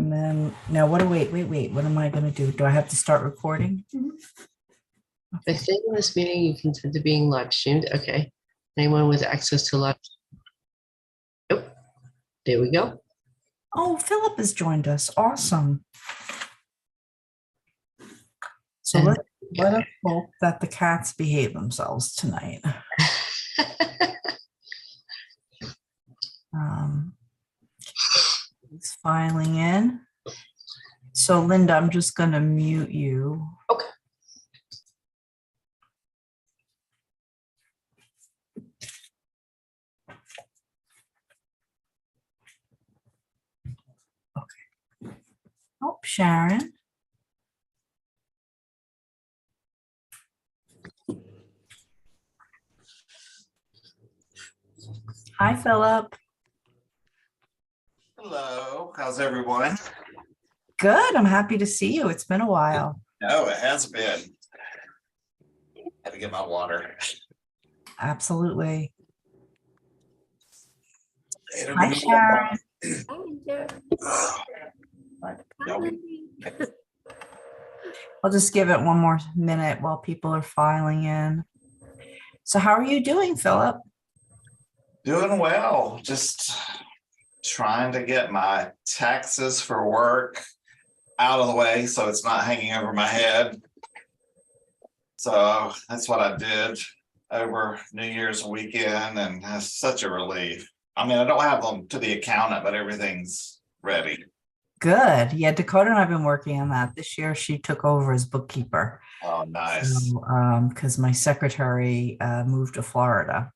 And then now wait. What am I gonna do? Do I have to start recording? I think in this meeting you consent to being live streamed. Okay. Anyone with access to live? Nope. There we go. Oh, Philip has joined us. Awesome. So let us hope that the cats behave themselves tonight. He's filing in. So Linda, I'm just gonna mute you. Okay. Oh, Sharon. Hi, Philip. Hello, how's everyone? Good. I'm happy to see you. It's been a while. No, it has been. Had to get my water. Absolutely. It'll Hi, be Sharon. I'll just give it one more minute while people are filing in. So how are you doing, Philip? Doing well. Just trying to get my taxes for work out of the way so it's not hanging over my head. So that's what I did over New Year's weekend, and it's such a relief. I mean, I don't have them to the accountant, but everything's ready. Good. Yeah, Dakota and I've been working on that. This year she took over as bookkeeper. Oh, nice. So, because my secretary moved to Florida.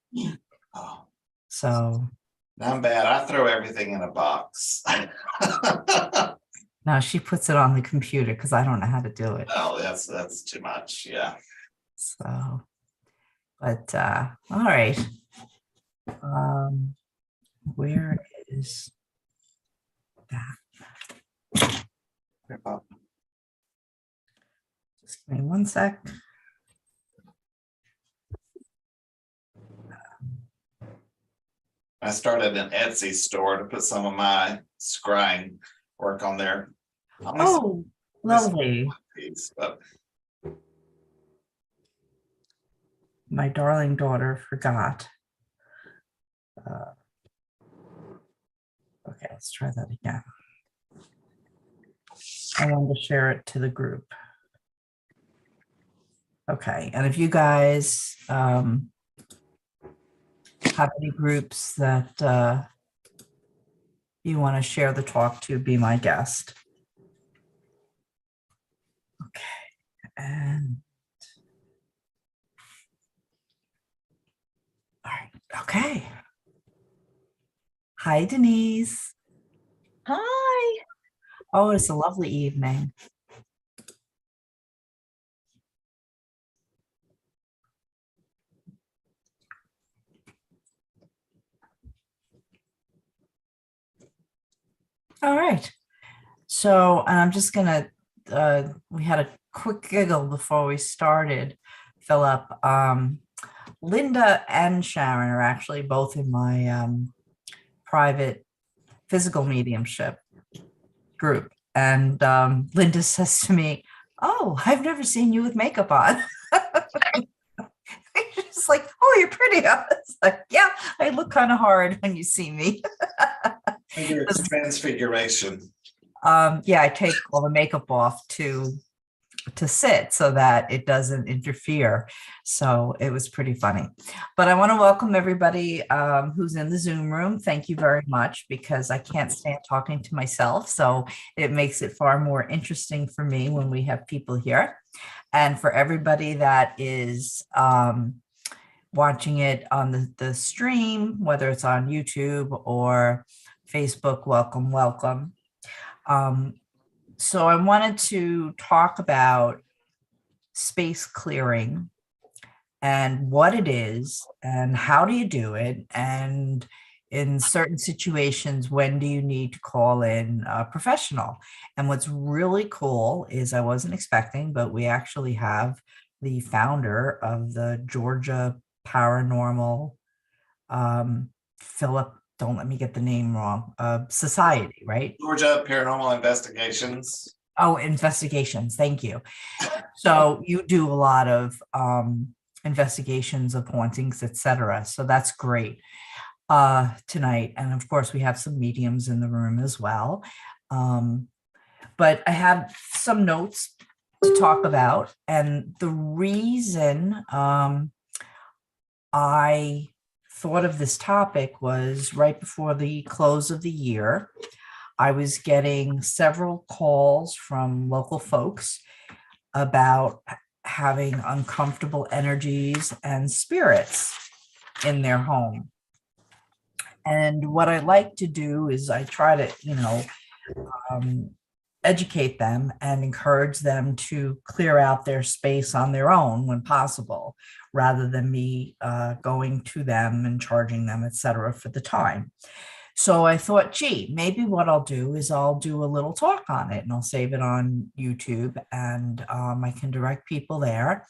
Oh, So not bad. I throw everything in a box. now she puts it on the computer because I don't know how to do it. Oh, that's too much. Yeah. So, but all right. Where is that? Just give me one sec. I started an Etsy store to put some of my scrying work on there. Oh, lovely. But My darling daughter forgot. Okay, let's try that again. I wanted to share it to the group. Okay, and if you guys have any groups that you want to share the talk to, be my guest. Okay, and all right, okay. Hi, Denise. Hi. Oh, it's a lovely evening. All right. So, and I'm just gonna, we had a quick giggle before we started, Philip. Linda and Sharon are actually both in my private physical mediumship group. And Linda says to me, "Oh, I've never seen you with makeup on." She's like, "Oh, you're pretty." I was like, "Yeah, I look kind of hard when you see me." it's transfiguration. Yeah, I take all the makeup off to sit so that it doesn't interfere. So it was pretty funny. But I want to welcome everybody who's in the Zoom room. Thank you very much, because I can't stand talking to myself. So it makes it far more interesting for me when we have people here. And for everybody that is watching it on the stream, whether it's on YouTube or Facebook, welcome, welcome. So I wanted to talk about space clearing and what it is and how do you do it, and in certain situations, when do you need to call in a professional? And what's really cool is, I wasn't expecting, but we actually have the founder of the Georgia Paranormal, Philip don't let me get the name wrong, society, right? Georgia Paranormal Investigations. Oh, investigations. Thank you. So you do a lot of investigations of hauntings, etc. So that's great tonight. And of course, we have some mediums in the room as well. But I have some notes to talk about. And the reason I thought of this topic was right before the close of the year. I was getting several calls from local folks about having uncomfortable energies and spirits in their home. And what I like to do is I try to, educate them and encourage them to clear out their space on their own when possible, rather than me going to them and charging them, etc., for the time. So I thought, gee, maybe what I'll do is I'll do a little talk on it and I'll save it on YouTube, and I can direct people there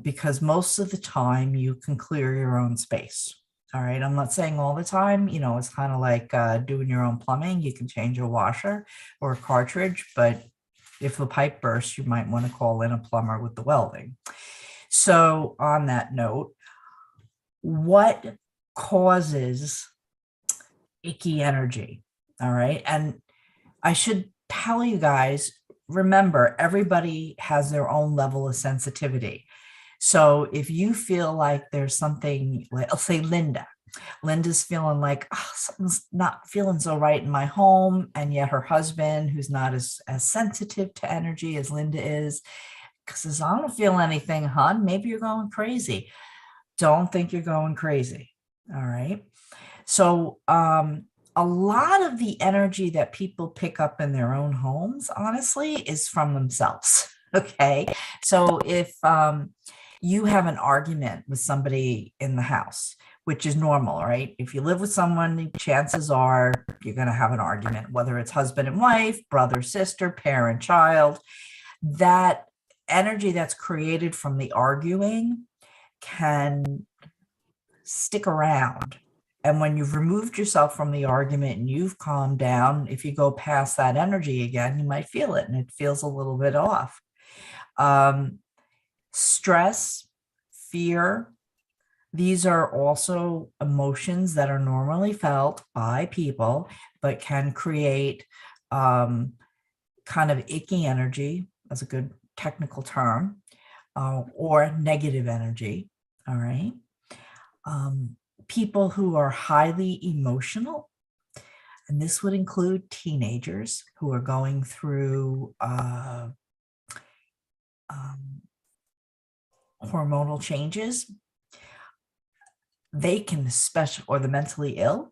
because most of the time you can clear your own space. All right. I'm not saying all the time, it's kind of like doing your own plumbing. You can change a washer or a cartridge, but if the pipe bursts, you might want to call in a plumber with the welding. So on that note, what causes icky energy? All right. And I should tell you guys, remember, everybody has their own level of sensitivity. So if you feel like there's something, like, I'll say Linda's feeling like, oh, something's not feeling so right in my home. And yet her husband, who's not as sensitive to energy as Linda is, says, I don't feel anything, hon. Maybe you're going crazy. Don't think you're going crazy. All right. So a lot of the energy that people pick up in their own homes, honestly, is from themselves. Okay. So if you have an argument with somebody in the house, which is normal, right? If you live with someone, chances are you're going to have an argument, whether it's husband and wife, brother, sister, parent, child. That energy that's created from the arguing can stick around. And when you've removed yourself from the argument and you've calmed down, if you go past that energy again, you might feel it, and it feels a little bit off. Stress, fear, these are also emotions that are normally felt by people, but can create kind of icky energy, that's a good technical term, or negative energy. All right. People who are highly emotional, and this would include teenagers who are going through hormonal changes. They can, especially, or the mentally ill,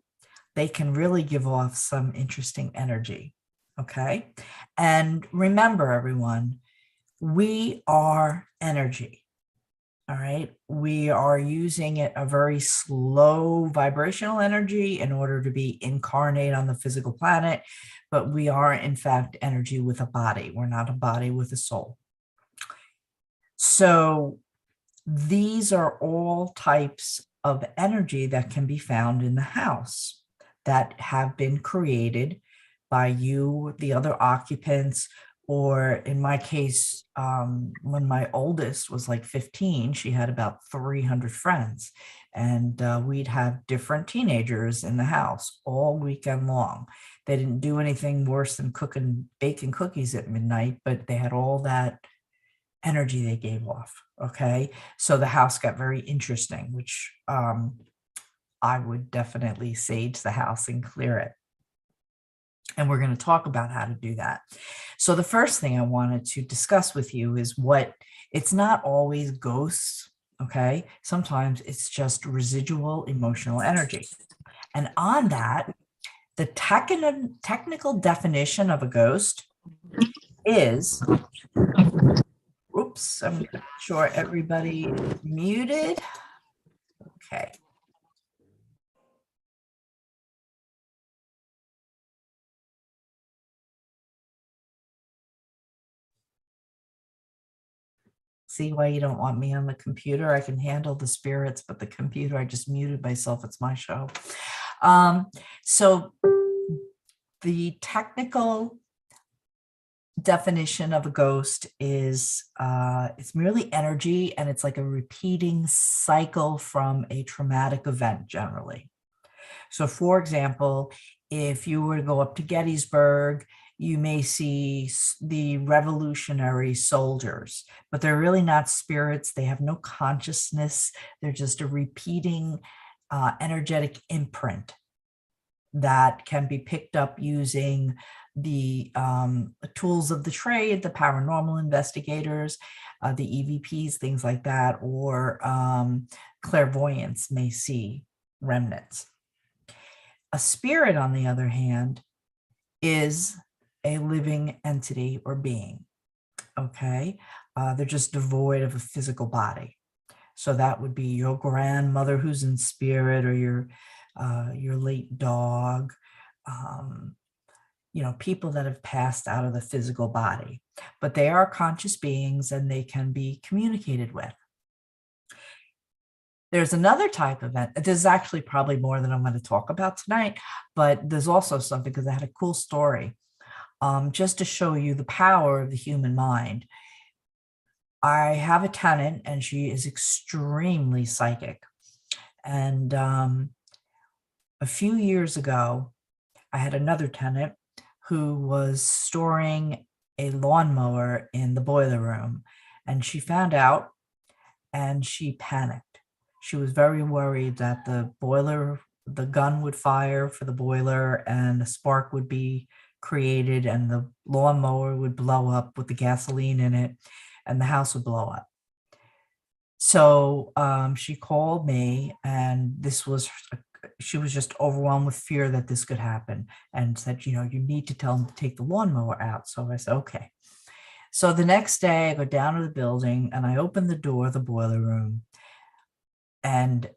they can really give off some interesting energy. Okay. And remember, everyone, we are energy. All right. We are using it a very slow vibrational energy in order to be incarnate on the physical planet. But we are, in fact, energy with a body. We're not a body with a soul. So these are all types of energy that can be found in the house that have been created by you, the other occupants, or in my case, when my oldest was like 15, she had about 300 friends, and we'd have different teenagers in the house all weekend long. They didn't do anything worse than baking cookies at midnight, but they had all that energy they gave off. Okay. So the house got very interesting, which I would definitely sage the house and clear it. And we're going to talk about how to do that. So the first thing I wanted to discuss with you is it's not always ghosts. Okay. Sometimes it's just residual emotional energy. And on that, the technical definition of a ghost is, oops, I'm sure everybody is muted. Okay. See why you don't want me on the computer? I can handle the spirits, but the computer, I just muted myself. It's my show. So the technical definition of a ghost is it's merely energy, and it's like a repeating cycle from a traumatic event generally. So for example, if you were to go up to Gettysburg, you may see the revolutionary soldiers, but they're really not spirits. They have no consciousness. They're just a repeating energetic imprint that can be picked up using the tools of the trade, the paranormal investigators, the EVPs, things like that, or clairvoyants may see remnants. A spirit, on the other hand, is a living entity or being, okay? They're just devoid of a physical body. So that would be your grandmother who's in spirit, or your late dog, people that have passed out of the physical body, but they are conscious beings and they can be communicated with. There's another type of event. There's actually probably more than I'm going to talk about tonight, but there's also something, because I had a cool story just to show you the power of the human mind. I have a tenant and she is extremely psychic. And a few years ago, I had another tenant who was storing a lawnmower in the boiler room, and she found out and she panicked. She was very worried that the gun would fire for the boiler and a spark would be created and the lawnmower would blow up with the gasoline in it and the house would blow up. So she called me, and she was just overwhelmed with fear that this could happen, and said, you need to tell him to take the lawnmower out. So I said, okay. So the next day I go down to the building and I open the door of the boiler room. And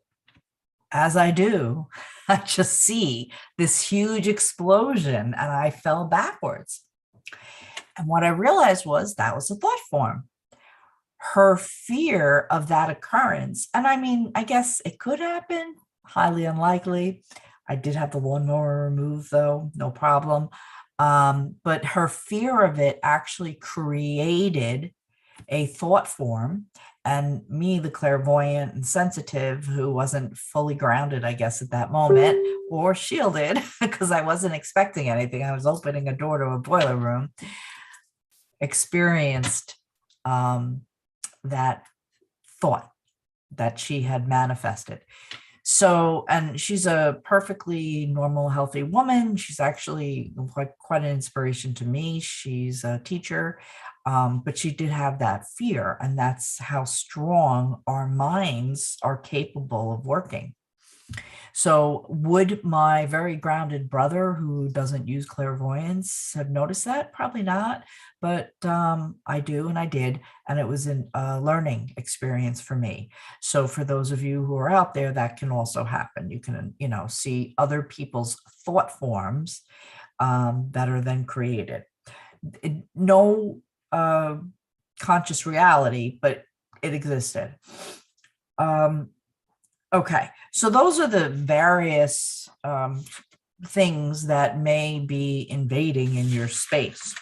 as I do, I just see this huge explosion and I fell backwards. And what I realized was that was a thought form. Her fear of that occurrence, and I mean, I guess it could happen, highly unlikely. I did have the lawnmower removed though, no problem. But her fear of it actually created a thought form. And me, the clairvoyant and sensitive, who wasn't fully grounded, I guess, at that moment, or shielded, because I wasn't expecting anything. I was opening a door to a boiler room, experienced that thought that she had manifested. So, and she's a perfectly normal, healthy woman. She's actually quite an inspiration to me. She's a teacher, but she did have that fear, and that's how strong our minds are capable of working. So would my very grounded brother, who doesn't use clairvoyance, have noticed that? Probably not, but I do, and I did, and it was a learning experience for me. So for those of you who are out there, that can also happen. You can, see other people's thought forms that are then created. No conscious reality, but it existed. Okay, so those are the various things that may be invading in your space,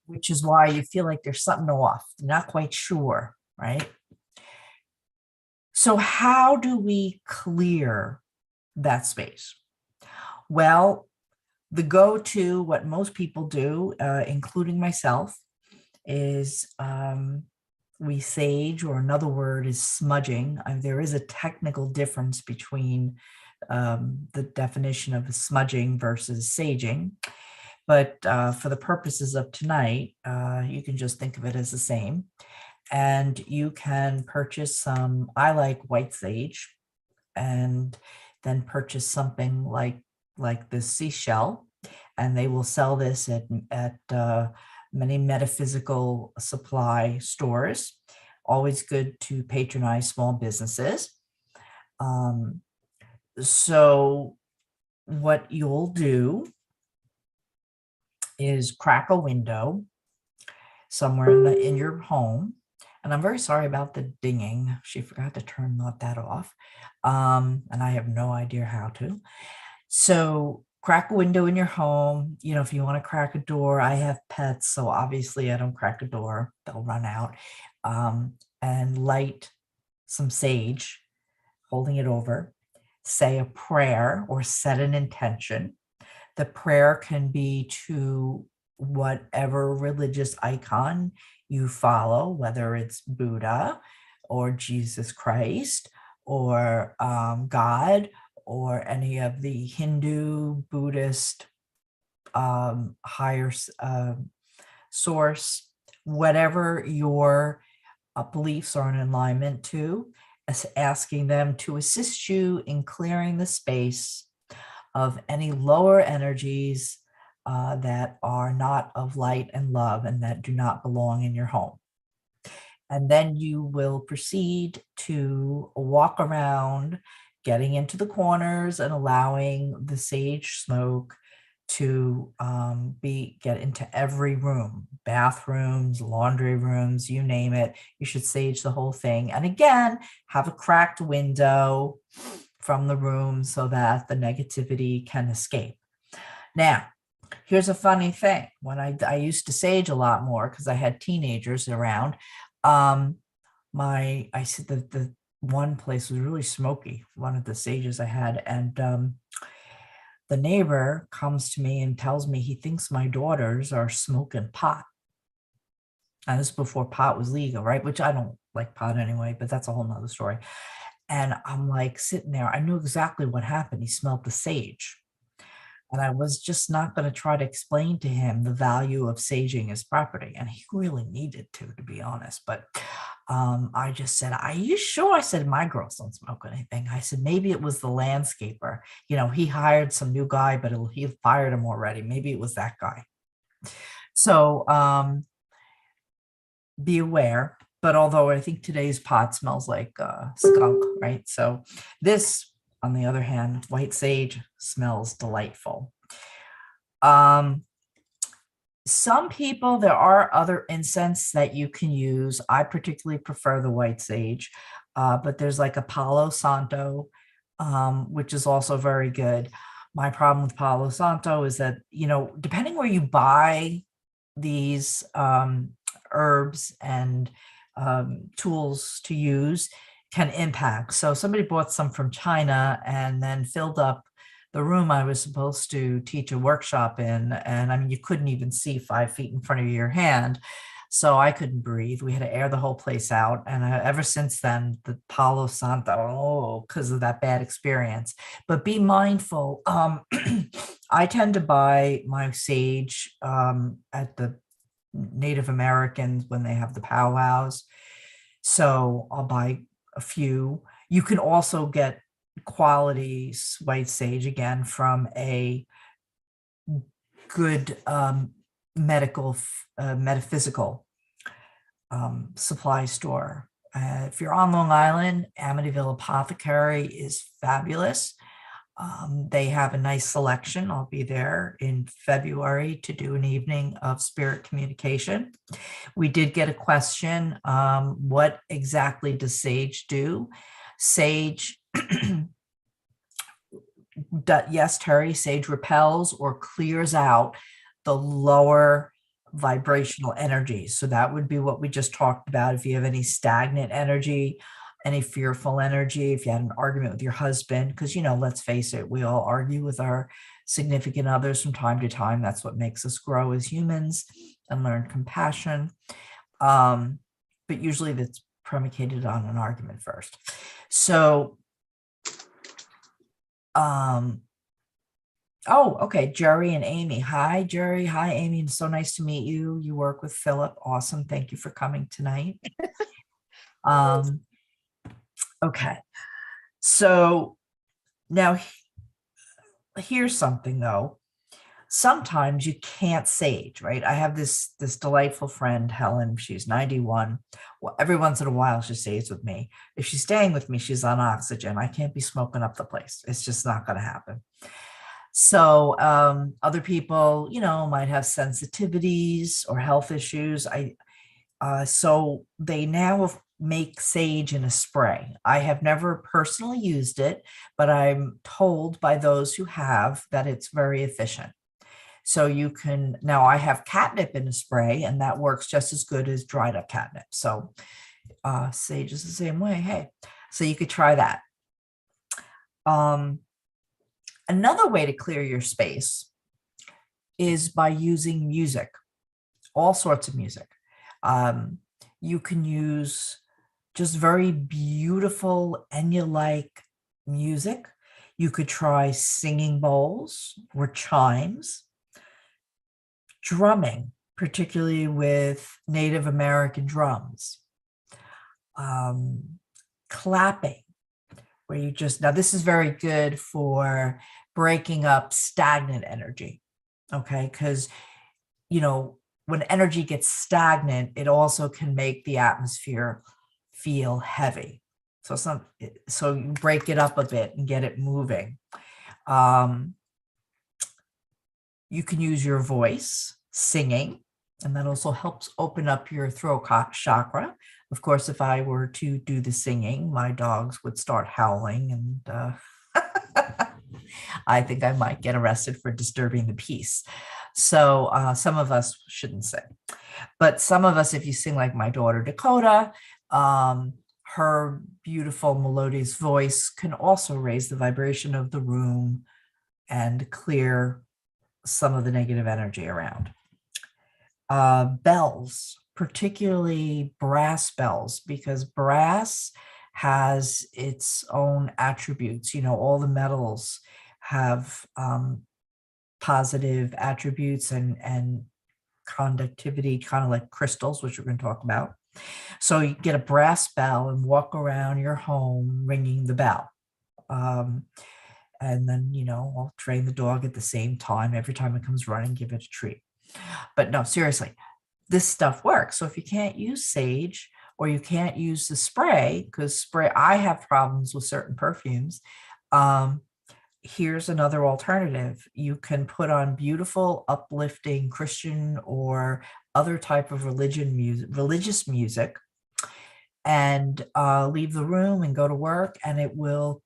which is why you feel like there's something off. You're not quite sure, right? So how do we clear that space? Well, the go-to, what most people do, including myself, is we sage, or another word is smudging. There is a technical difference between the definition of smudging versus saging. But for the purposes of tonight, you can just think of it as the same. And you can purchase some, I like white sage, and then purchase something like this seashell. And they will sell this at many metaphysical supply stores. Always good to patronize small businesses. So what you'll do is crack a window somewhere in your home. And I'm very sorry about the dinging. She forgot to turn that off. And I have no idea how to. So crack a window in your home. If you want to crack a door, I have pets, so obviously I don't crack a door. They'll run out. And light some sage, holding it over. Say a prayer or set an intention. The prayer can be to whatever religious icon you follow, whether it's Buddha or Jesus Christ or God or any of the Hindu, Buddhist, higher source, whatever your beliefs are in alignment to, asking them to assist you in clearing the space of any lower energies that are not of light and love and that do not belong in your home. And then you will proceed to walk around, getting into the corners and allowing the sage smoke to get into every room, bathrooms, laundry rooms, you name it. You should sage the whole thing. And again, have a cracked window from the room so that the negativity can escape. Now, here's a funny thing. When I used to sage a lot more because I had teenagers around, I said that the one place was really smoky, one of the sages I had, and the neighbor comes to me and tells me he thinks my daughters are smoking pot. And this is before pot was legal, right? Which I don't like pot anyway, but that's a whole nother story. And I'm like sitting there, I knew exactly what happened. He smelled the sage. And I was just not going to try to explain to him the value of saging his property. And he really needed to be honest. But I just said, are you sure? I said, my girls don't smoke anything. I said, maybe it was the landscaper. He hired some new guy, but he fired him already. Maybe it was that guy. So be aware. But although I think today's pot smells like skunk, right? So this, on the other hand, white sage smells delightful. Some people, there are other incense that you can use. I particularly prefer the white sage, but there's like a Palo Santo, which is also very good. My problem with Palo Santo is that, depending where you buy these herbs and tools to use can impact. So somebody bought some from China and then filled up the room I was supposed to teach a workshop in. And I mean, you couldn't even see 5 feet in front of your hand. So I couldn't breathe. We had to air the whole place out. And ever since then, the Palo Santo, because of that bad experience. But be mindful. I tend to buy my sage at the Native Americans when they have the powwows. So I'll buy a few. You can also get quality white sage again from a good metaphysical supply store. If you're on Long Island, Amityville Apothecary is fabulous. They have a nice selection. I'll be there in February to do an evening of spirit communication. We did get a question. What exactly does sage do? Sage, yes, Terry, sage repels or clears out the lower vibrational energies. So that would be what we just talked about. If you have any stagnant energy, any fearful energy, if you had an argument with your husband, because, let's face it, we all argue with our significant others from time to time. That's what makes us grow as humans and learn compassion. But usually that's predicated on an argument first. So, okay, Jerry and Amy. Hi, Jerry. Hi, Amy. It's so nice to meet you. You work with Philip. Awesome. Thank you for coming tonight. Okay. So now here's something though. Sometimes you can't sage, right? I have this delightful friend, Helen. She's 91. Well, every once in a while she stays with me. If she's staying with me, she's on oxygen. I can't be smoking up the place. It's just not going to happen. So other people, might have sensitivities or health issues. So they now make sage in a spray. I have never personally used it, but I'm told by those who have that it's very efficient. So you can, now I have catnip in a spray and that works just as good as dried up catnip. So sage is the same way. Hey, so you could try that. Another way to clear your space is by using music, all sorts of music. You can use just very beautiful Enya-like music. You could try singing bowls or chimes, drumming, particularly with Native American drums, clapping, where you just, now this is very good for breaking up stagnant energy. Okay, because when energy gets stagnant, it also can make the atmosphere feel heavy. So you break it up a bit and get it moving. You can use your voice singing, and that also helps open up your throat chakra. Of course, if I were to do the singing, my dogs would start howling, and I think I might get arrested for disturbing the peace. So some of us shouldn't sing, but some of us, if you sing like my daughter Dakota, her beautiful melodious voice can also raise the vibration of the room and clear some of the negative energy around. Bells, particularly brass bells, because brass has its own attributes. All the metals have positive attributes and conductivity, kind of like crystals, which we're going to talk about. So you get a brass bell and walk around your home ringing the bell. And then, I'll train the dog at the same time. Every time it comes running, give it a treat. But no, seriously, this stuff works. So if you can't use sage or you can't use the spray, because I have problems with certain perfumes, here's another alternative. You can put on beautiful, uplifting Christian or other type of religious music, and leave the room and go to work, and it will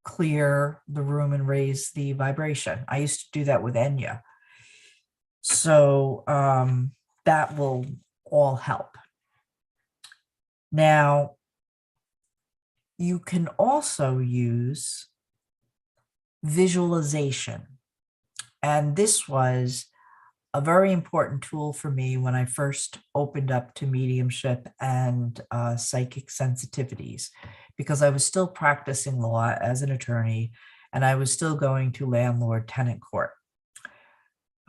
clear the room and raise the vibration. I used to do that with Enya. So that will all help. Now, you can also use visualization. And this was a very important tool for me when I first opened up to mediumship and psychic sensitivities, because I was still practicing law as an attorney and I was still going to landlord-tenant court.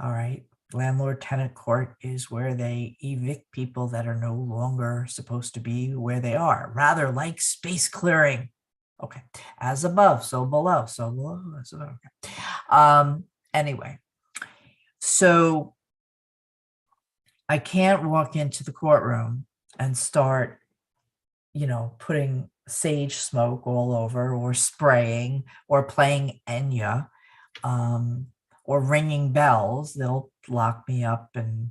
All right. Landlord-tenant court is where they evict people that are no longer supposed to be where they are, rather like space clearing. Okay. As above, so below, so below. So, okay. Anyway, so I can't walk into the courtroom and start, putting sage smoke all over, or spraying, or playing Enya, or ringing bells. They'll lock me up and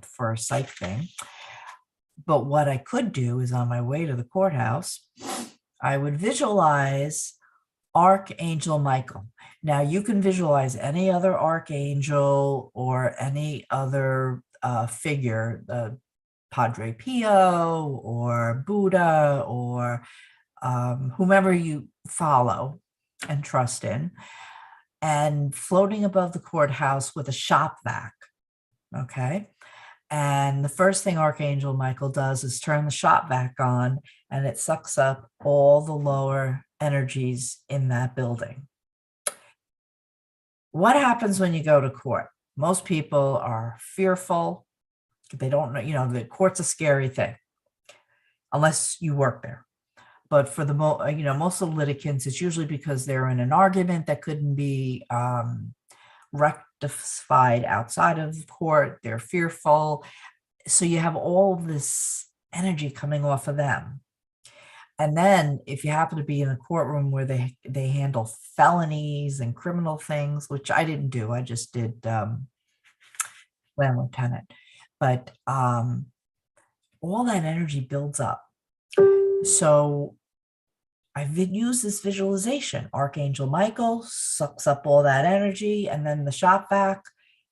for a psych thing. But what I could do is, on my way to the courthouse, I would visualize Archangel Michael. Now you can visualize any other archangel or any other figure, Padre Pio or Buddha or whomever you follow and trust in, and floating above the courthouse with a shop vac. Okay. And the first thing Archangel Michael does is turn the shop vac on, and it sucks up all the lower energies in that building. What happens when you go to court? Most people are fearful. They don't know, the court's a scary thing unless you work there. But for the most of the litigants, it's usually because they're in an argument that couldn't be rectified outside of court. They're fearful. So you have all this energy coming off of them. And then if you happen to be in a courtroom where they handle felonies and criminal things, which I didn't do, I just did landlord tenant. But all that energy builds up. So I've used this visualization. Archangel Michael sucks up all that energy, and then the shop vac,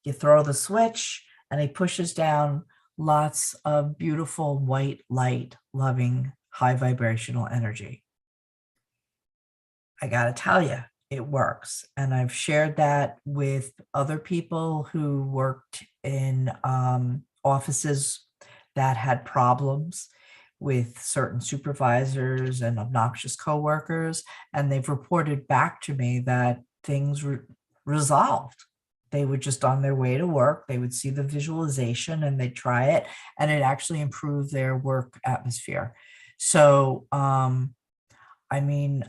you throw the switch, and he pushes down lots of beautiful white light, loving, high vibrational energy. I got to tell you, it works. And I've shared that with other people who worked in offices that had problems with certain supervisors and obnoxious coworkers, and they've reported back to me that things were resolved. They would just on their way to work, they would see the visualization and they'd try it, and it actually improved their work atmosphere. So, I mean,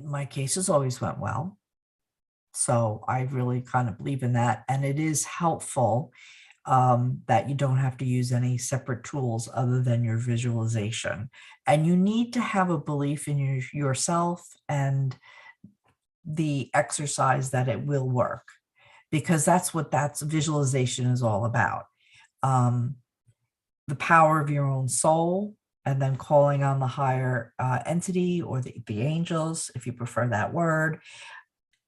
my cases always went well. So I really kind of believe in that. And it is helpful that you don't have to use any separate tools other than your visualization. And you need to have a belief in yourself and the exercise that it will work, because that's what visualization is all about. The power of your own soul, and then calling on the higher entity or the angels, if you prefer that word.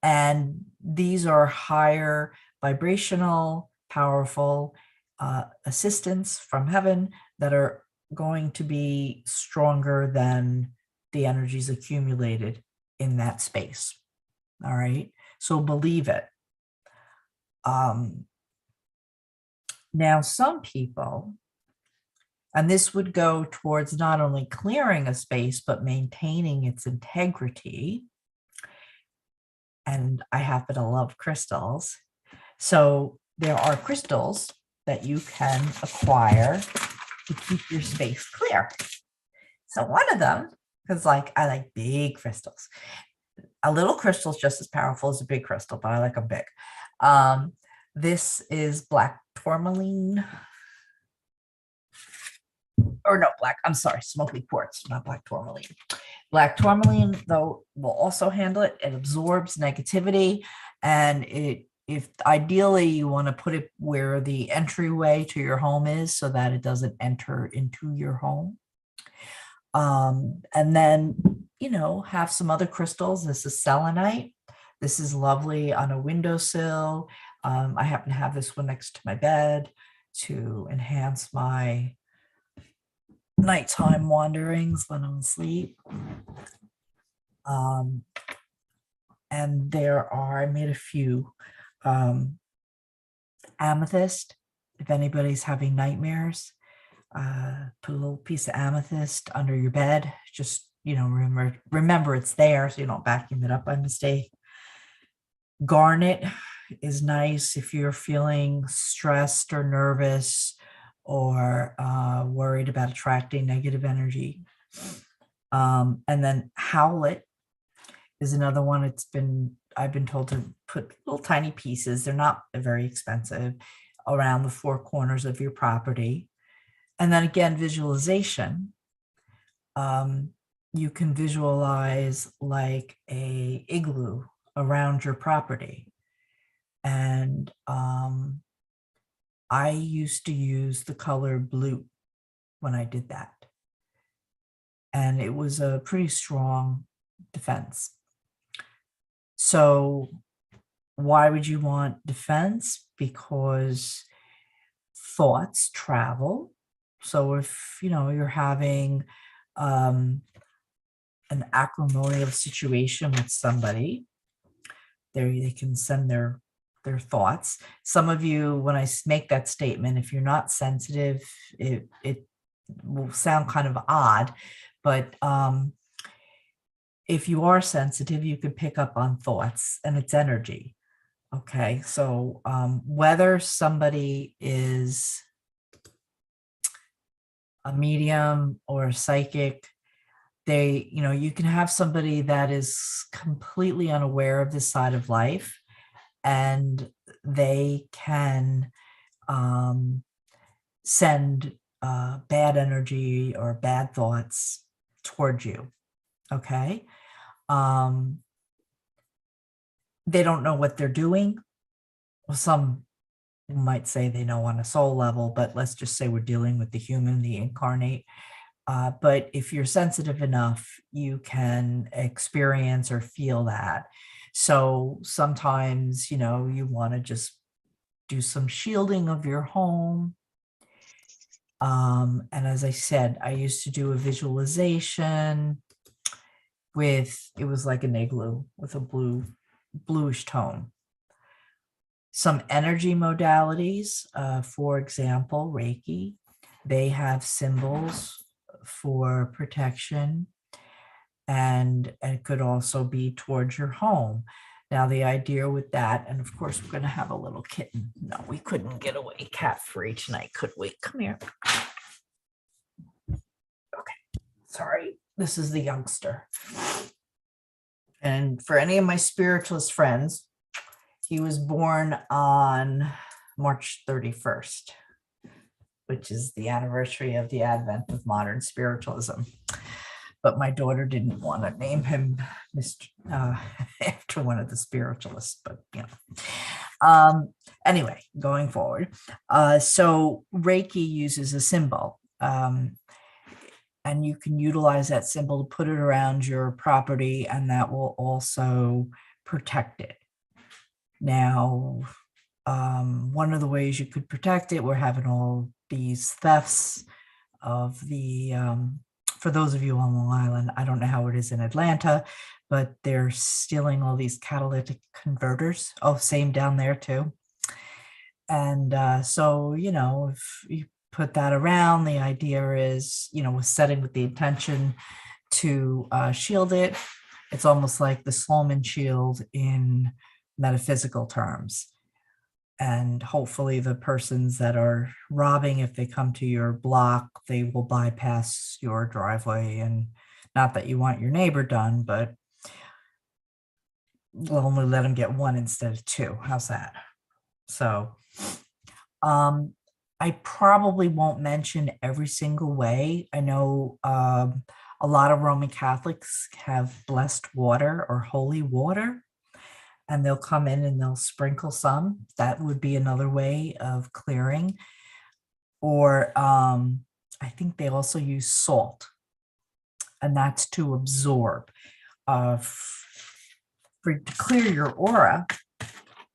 And these are higher vibrational, powerful assistants from heaven that are going to be stronger than the energies accumulated in that space. All right. So believe it. Now, some people, and this would go towards not only clearing a space, but maintaining its integrity. And I happen to love crystals. So there are crystals that you can acquire to keep your space clear. So one of them, because I like big crystals. A little crystal is just as powerful as a big crystal, but I like them big. This is black tourmaline. Or no, smoky quartz, not black tourmaline. Black tourmaline, though, will also handle it. It absorbs negativity, and if ideally you want to put it where the entryway to your home is so that it doesn't enter into your home. And then, have some other crystals. This is selenite. This is lovely on a windowsill. I happen to have this one next to my bed to enhance my nighttime wanderings when I'm asleep. And I made a few. Amethyst, if anybody's having nightmares, put a little piece of amethyst under your bed. Just, remember it's there so you don't vacuum it up by mistake. Garnet is nice if you're feeling stressed or nervous or worried about attracting negative energy. And then howlet is another one. I've been told to put little tiny pieces. They're not very expensive, around the four corners of your property. And then again, visualization. You can visualize like a igloo around your property. And I used to use the color blue when I did that. And it was a pretty strong defense. So why would you want defense? Because thoughts travel. So if, you're having an acrimonious situation with somebody, they can send their thoughts. Some of you, when I make that statement, if you're not sensitive, it will sound kind of odd, but if you are sensitive, you can pick up on thoughts and its energy. Okay, so whether somebody is a medium or a psychic, you can have somebody that is completely unaware of this side of life, and they can send bad energy or bad thoughts towards you. Okay. They don't know what they're doing. Well, some might say they know on a soul level, but let's just say we're dealing with the human, the incarnate. But if you're sensitive enough, you can experience or feel that. So sometimes, you want to just do some shielding of your home. And as I said, I used to do a visualization it was like an igloo with a bluish tone. Some energy modalities, for example, Reiki, they have symbols for protection, and it could also be towards your home. Now, the idea with that, and of course, we're going to have a little kitten. No, we couldn't get away cat free tonight, could we? Come here. Okay, sorry. This is the youngster. And for any of my spiritualist friends, he was born on March 31st, which is the anniversary of the advent of modern spiritualism. But my daughter didn't want to name him after one of the spiritualists, but anyway, going forward. So Reiki uses a symbol, and you can utilize that symbol to put it around your property, and that will also protect it. Now, one of the ways you could protect it, we're having all these thefts of the, for those of you on Long Island, I don't know how it is in Atlanta, but they're stealing all these catalytic converters. Oh, same down there too. And so, if you put that around, the idea is, we're setting with the intention to shield it. It's almost like the Sloman shield in metaphysical terms. And hopefully the persons that are robbing, if they come to your block, they will bypass your driveway. And not that you want your neighbor done, but we'll only let them get one instead of two. How's that? So I probably won't mention every single way. I know a lot of Roman Catholics have blessed water or holy water, and they'll come in and they'll sprinkle some. That would be another way of clearing. Or I think they also use salt, and that's to absorb. To clear your aura,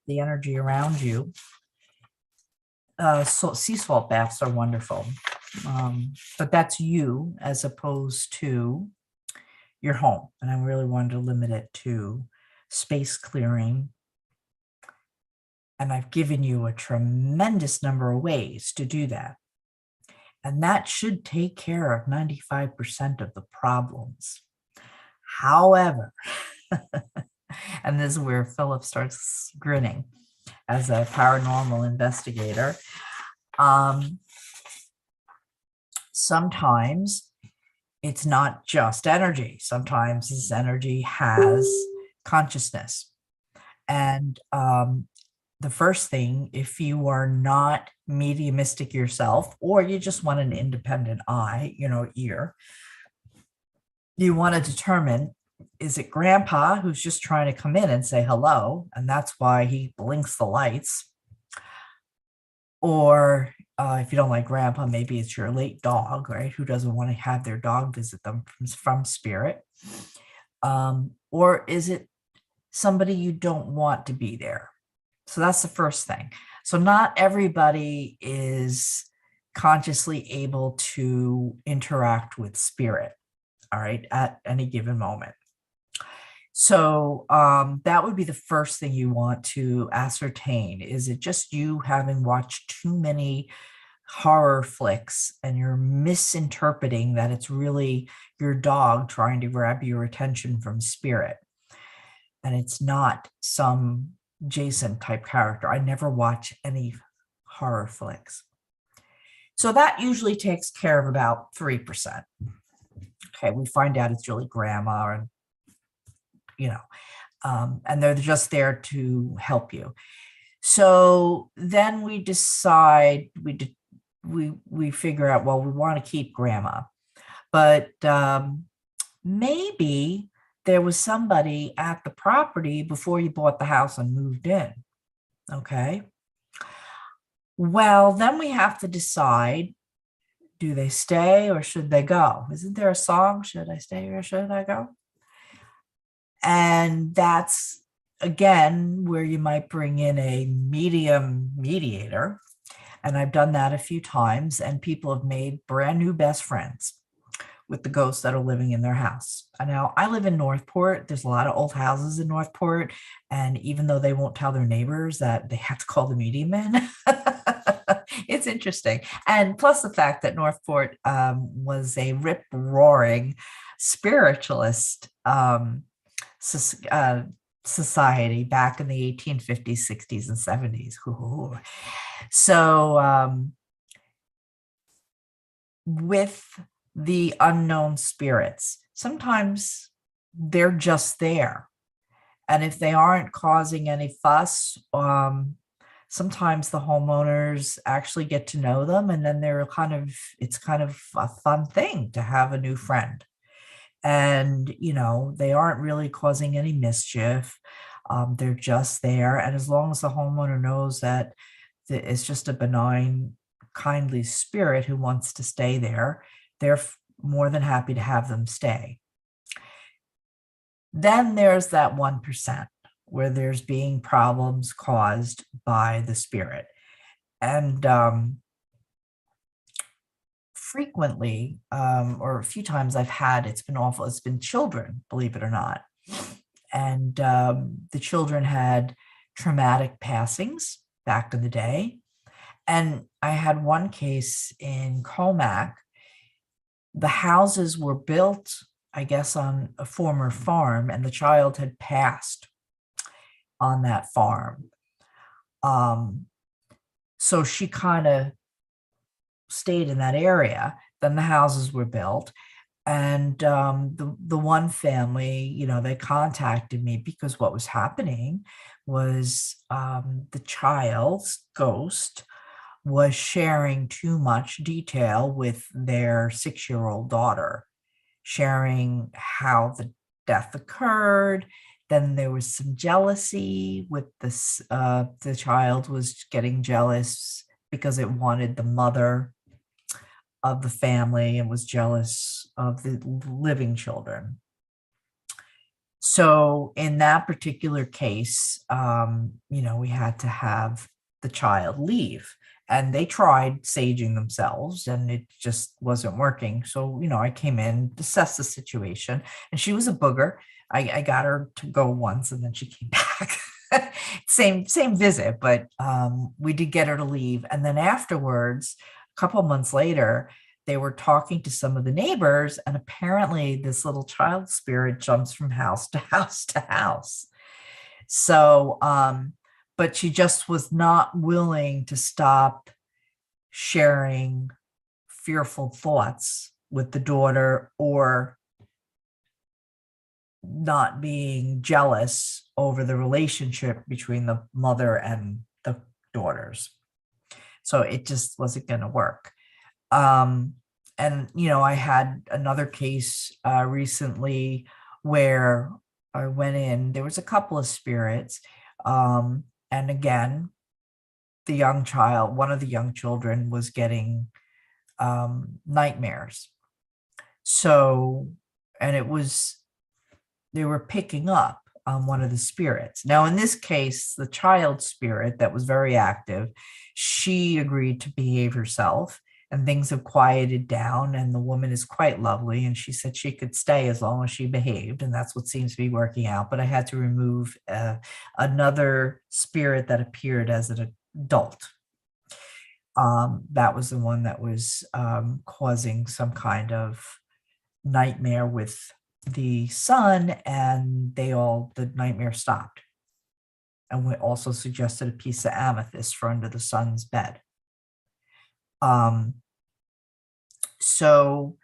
the energy around you, so sea salt baths are wonderful. But that's you as opposed to your home. And I really wanted to limit it to space clearing. And I've given you a tremendous number of ways to do that. And that should take care of 95% of the problems. However, and this is where Philip starts grinning as a paranormal investigator, sometimes it's not just energy. Sometimes this energy has consciousness. And the first thing, if you are not mediumistic yourself, or you just want an independent eye, ear, you want to determine, is it grandpa who's just trying to come in and say hello, and that's why he blinks the lights? Or if you don't like grandpa, maybe it's your late dog, right? Who doesn't want to have their dog visit them from spirit? Or is it somebody you don't want to be there? So that's the first thing. So not everybody is consciously able to interact with spirit, all right, at any given moment. So that would be the first thing you want to ascertain. Is it just you having watched too many horror flicks and you're misinterpreting that it's really your dog trying to grab your attention from spirit? And it's not some Jason type character. I never watch any horror flicks. So that usually takes care of about 3%. Okay, we find out it's really grandma, and and they're just there to help you. So then we decide, we figure out, well, we want to keep grandma, but maybe there was somebody at the property before you bought the house and moved in. Okay. Well, then we have to decide, do they stay or should they go? Isn't there a song, Should I Stay or Should I Go? And that's, again, where you might bring in a medium mediator. And I've done that a few times, and people have made brand new best friends with the ghosts that are living in their house. And now I live in Northport. There's a lot of old houses in Northport. And even though they won't tell their neighbors that they have to call the medium in, it's interesting. And plus the fact that Northport was a rip roaring spiritualist society back in the 1850s, 60s, and 70s. Ooh. So with the unknown spirits, sometimes they're just there. And if they aren't causing any fuss, sometimes the homeowners actually get to know them, and then it's kind of a fun thing to have a new friend. And, they aren't really causing any mischief. They're just there. And as long as the homeowner knows that it's just a benign, kindly spirit who wants to stay there, they're more than happy to have them stay. Then there's that 1% where there's being problems caused by the spirit. And frequently, or a few times it's been awful. It's been children, believe it or not. And the children had traumatic passings back in the day. And I had one case in Comac. The houses were built, I guess, on a former farm, and the child had passed on that farm. So she kind of stayed in that area. Then the houses were built. And the one family, they contacted me because what was happening was the child's ghost was sharing too much detail with their 6-year-old daughter, sharing how the death occurred. Then there was some jealousy with this. The child was getting jealous because it wanted the mother of the family and was jealous of the living children. So in that particular case, we had to have the child leave. And they tried saging themselves and it just wasn't working. So, I came in, assessed the situation, and she was a booger. I got her to go once and then she came back. same visit, but we did get her to leave. And then afterwards, a couple of months later, they were talking to some of the neighbors, and apparently this little child spirit jumps from house to house to house. So, but she just was not willing to stop sharing fearful thoughts with the daughter, or not being jealous over the relationship between the mother and the daughters. So it just wasn't going to work. And, I had another case recently where I went in, there was a couple of spirits. And again, one of the young children was getting nightmares. So, and they were picking up on one of the spirits. Now, in this case, the child spirit that was very active, she agreed to behave herself, and things have quieted down, and the woman is quite lovely, and she said she could stay as long as she behaved, and that's what seems to be working out. But I had to remove another spirit that appeared as an adult. That was the one that was causing some kind of nightmare with the son, and the nightmare stopped. And we also suggested a piece of amethyst for under the son's bed. So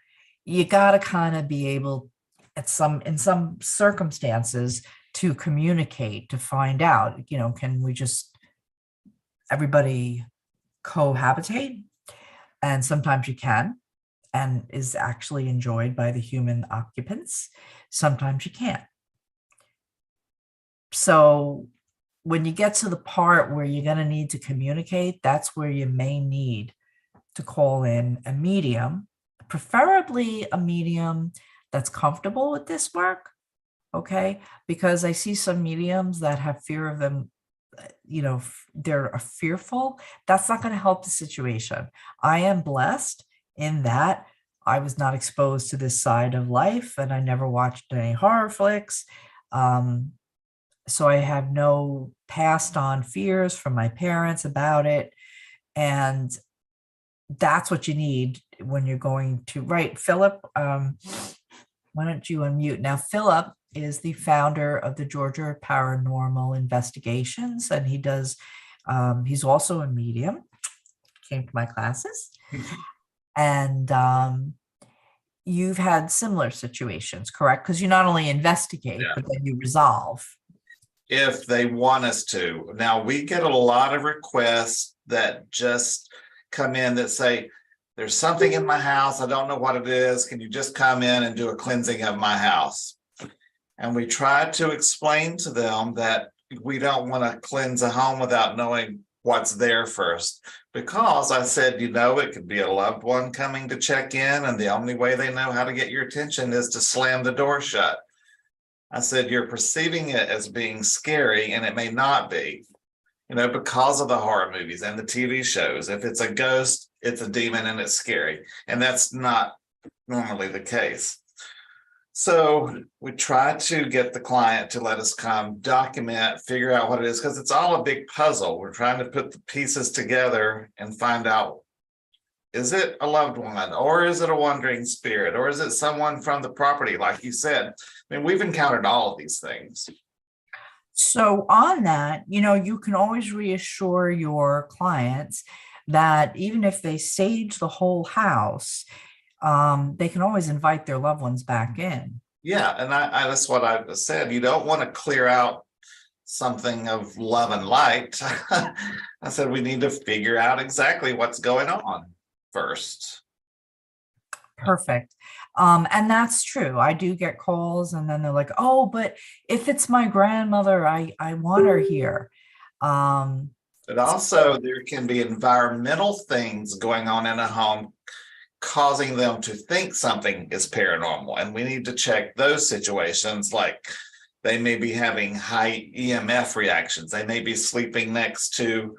you got to kind of be able in some circumstances to communicate, to find out, can we just everybody cohabitate? And sometimes you can, and is actually enjoyed by the human occupants. Sometimes you can't. So when you get to the part where you're going to need to communicate, that's where you may need to call in a medium, preferably a medium that's comfortable with this work. Okay, because I see some mediums that have fear of them, they're fearful. That's not going to help the situation. I am blessed in that I was not exposed to this side of life and I never watched any horror flicks. So I have no passed on fears from my parents about it. And that's what you need when you're going to, right, Philip, why don't you unmute? Now, Philip is the founder of the Georgia Paranormal Investigations, and he's also a medium, came to my classes. And you've had similar situations, correct? Because you not only investigate, Yeah. but then you resolve. If they want us to. Now, we get a lot of requests that just come in that say, there's something in my house, I don't know what it is, can you just come in and do a cleansing of my house? And we try to explain to them that we don't want to cleanse a home without knowing what's there first. Because I said, it could be a loved one coming to check in, and the only way they know how to get your attention is to slam the door shut. I said, you're perceiving it as being scary, and it may not be, because of the horror movies and the TV shows. If it's a ghost, it's a demon and it's scary. And that's not normally the case. So we try to get the client to let us come, document, figure out what it is, because it's all a big puzzle. We're trying to put the pieces together and find out, is it a loved one, or is it a wandering spirit, or is it someone from the property, like you said? I mean, we've encountered all of these things. So on that, you can always reassure your clients that even if they sage the whole house, they can always invite their loved ones back in. Yeah, and I that's what I said. You don't want to clear out something of love and light. I said we need to figure out exactly what's going on first. Perfect. And that's true. I do get calls and then they're like, oh, but if it's my grandmother, I want her here. But also there can be environmental things going on in a home causing them to think something is paranormal. And we need to check those situations, like they may be having high EMF reactions. They may be sleeping next to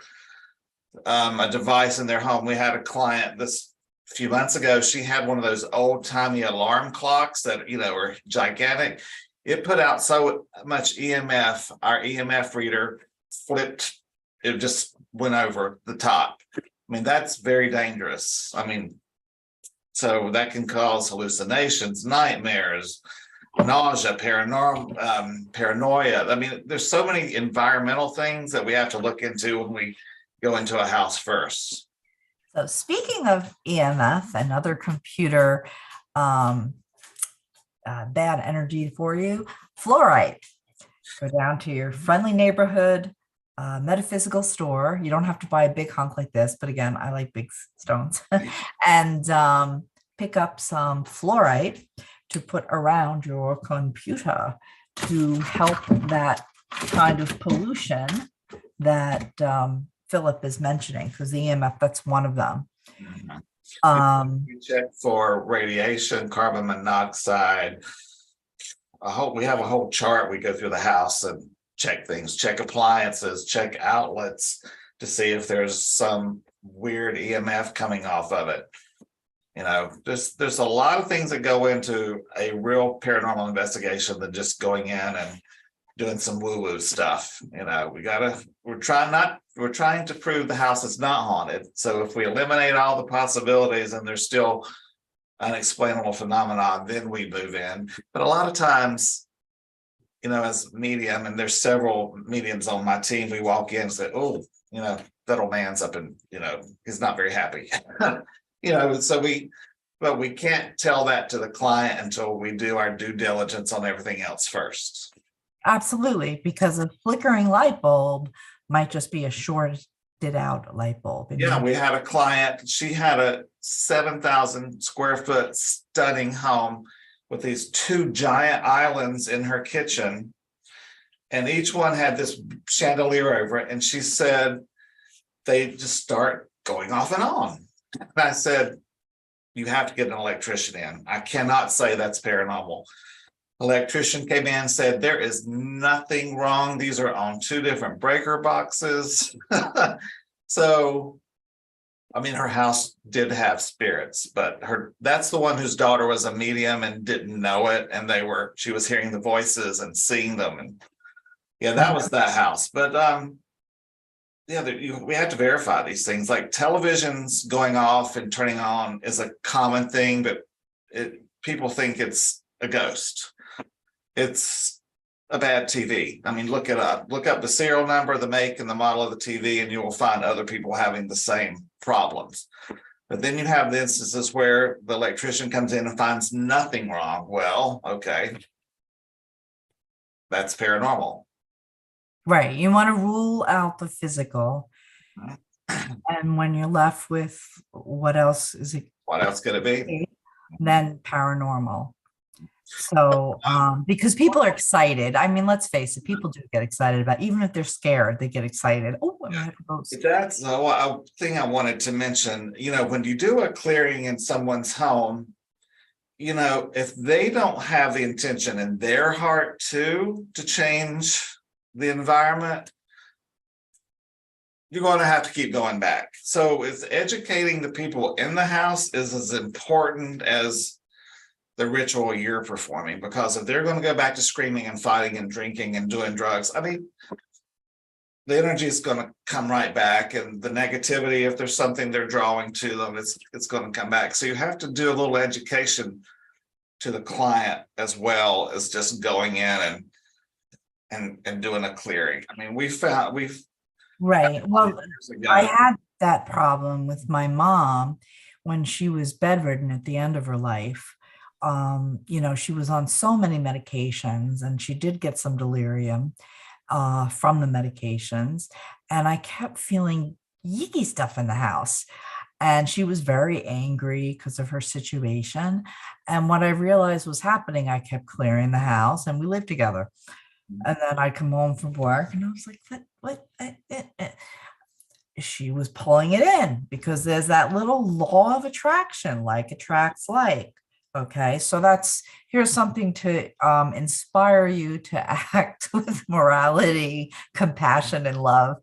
a device in their home. We had a client this a few months ago. She had one of those old-timey alarm clocks that, are gigantic. It put out so much EMF, our EMF reader flipped, it just went over the top. I mean, that's very dangerous. I mean, so that can cause hallucinations, nightmares, nausea, paranoia. I mean, there's so many environmental things that we have to look into when we go into a house first. So speaking of EMF and other computer bad energy for you, fluorite. Go down to your friendly neighborhood metaphysical store. You don't have to buy a big hunk like this, but again, I like big stones. And pick up some fluorite to put around your computer to help that kind of pollution that Philip is mentioning, because the EMF, that's one of them. We check for radiation, carbon monoxide. We have a whole chart. We go through the house and check things, check appliances, check outlets to see if there's some weird EMF coming off of it. There's a lot of things that go into a real paranormal investigation than just going in and doing some woo-woo stuff. We're trying to prove the house is not haunted. So if we eliminate all the possibilities and there's still unexplainable phenomenon, then we move in. But a lot of times, as medium, and there's several mediums on my team, we walk in and say, oh, that old man's up and, he's not very happy. But we can't tell that to the client until we do our due diligence on everything else first. Absolutely, because a flickering light bulb might just be a shorted out light bulb. Yeah, we had a client, she had a 7,000 square foot stunning home with these two giant islands in her kitchen. and each one had this chandelier over it. And she said, they just start going off and on. And I said, you have to get an electrician in. I cannot say that's paranormal. Electrician came in and said, there is nothing wrong. These are on 2 different breaker boxes. So, I mean, her house did have spirits, but that's the one whose daughter was a medium and didn't know it. And she was hearing the voices and seeing them. And yeah, that was that house. But yeah, we have to verify these things. Like televisions going off and turning on is a common thing, but people think it's a ghost. It's a bad TV. I mean, look it up. Look up the serial number, the make, and the model of the TV, and you will find other people having the same problems. But then you have the instances where the electrician comes in and finds nothing wrong. Well, okay, that's paranormal. Right. You want to rule out the physical. And when you're left with what else is it? What else could it be? Then paranormal. So, because people are excited. I mean, let's face it, people do get excited about, even if they're scared, they get excited. Oh, I'm gonna have to go. That's a thing I wanted to mention. You know, when you do a clearing in someone's home, you know, if they don't have the intention in their heart to change the environment, you're going to have to keep going back. So it's educating the people in the house is as important as the ritual you're performing, because if they're going to go back to screaming and fighting and drinking and doing drugs, I mean, the energy is going to come right back, and the negativity, if there's something they're drawing to them, it's going to come back. So you have to do a little education to the client as well as just going in and doing a clearing. I mean, we've Right. Well, I had that problem with my mom when she was bedridden at the end of her life. You know, she was on so many medications, and she did get some delirium from the medications. And I kept feeling yicky stuff in the house. And she was very angry because of her situation. And what I realized was happening, I kept clearing the house, and we lived together. And then I'd come home from work and I was like, what? She was pulling it in, because there's that little law of attraction, like attracts like. Okay, so here's something to inspire you to act with morality, compassion, and love.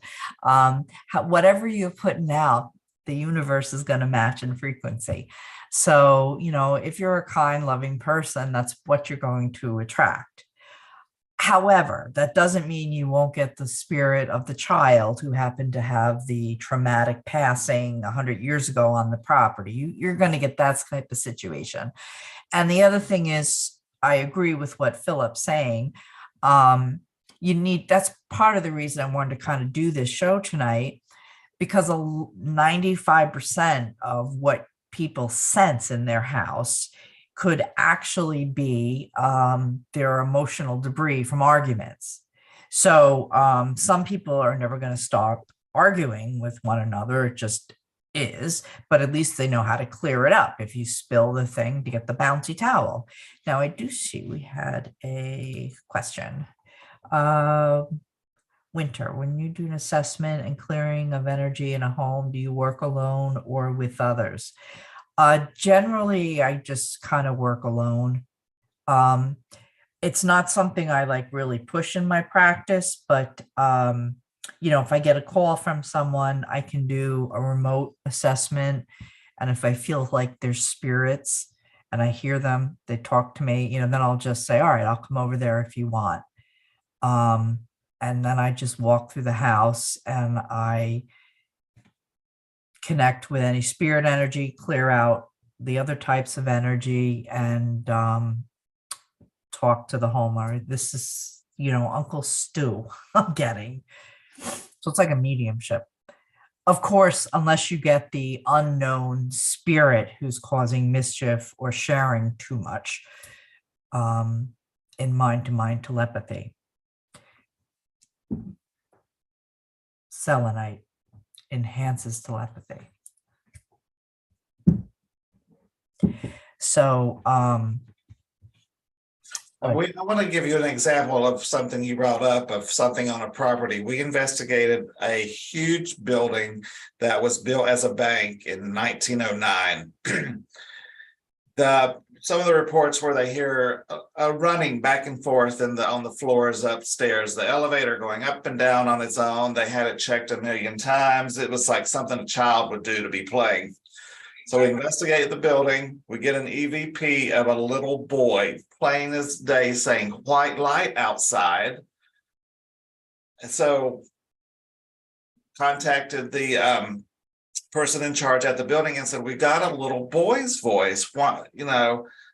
Whatever you're putting out, the universe is going to match in frequency. So, you know, if you're a kind, loving person, that's what you're going to attract. However, that doesn't mean you won't get the spirit of the child who happened to have the traumatic passing 100 years ago on the property. You're going to get that type of situation. And the other thing is, I agree with what Philip's saying. That's part of the reason I wanted to kind of do this show tonight, because 95% of what people sense in their house could actually be their emotional debris from arguments. So some people are never going to stop arguing with one another. It just is, but at least they know how to clear it up if you spill the thing to get the bouncy towel. Now, I do see we had a question. Winter, when you do an assessment and clearing of energy in a home, do you work alone or with others? Generally, I just kind of work alone. It's not something I like really push in my practice, but you know, if I get a call from someone, I can do a remote assessment. And if I feel like there's spirits and I hear them, they talk to me, you know, then I'll just say, all right, I'll come over there if you want. And then I just walk through the house and I connect with any spirit energy, clear out the other types of energy, and talk to the homeowner. This is, you know, Uncle Stu I'm getting. So it's like a mediumship. Of course, unless you get the unknown spirit who's causing mischief or sharing too much in mind-to-mind telepathy. Selenite enhances telepathy. So I want to give you an example of something you brought up of something on a property. We investigated a huge building that was built as a bank in 1909. Some of the reports where they hear a running back and forth on the floors upstairs, the elevator going up and down on its own. They had it checked a million times. It was like something a child would do to be playing. So we investigate the building. We get an EVP of a little boy plain as day saying white light outside. And so contacted the person in charge at the building and said, we got a little boy's voice. What,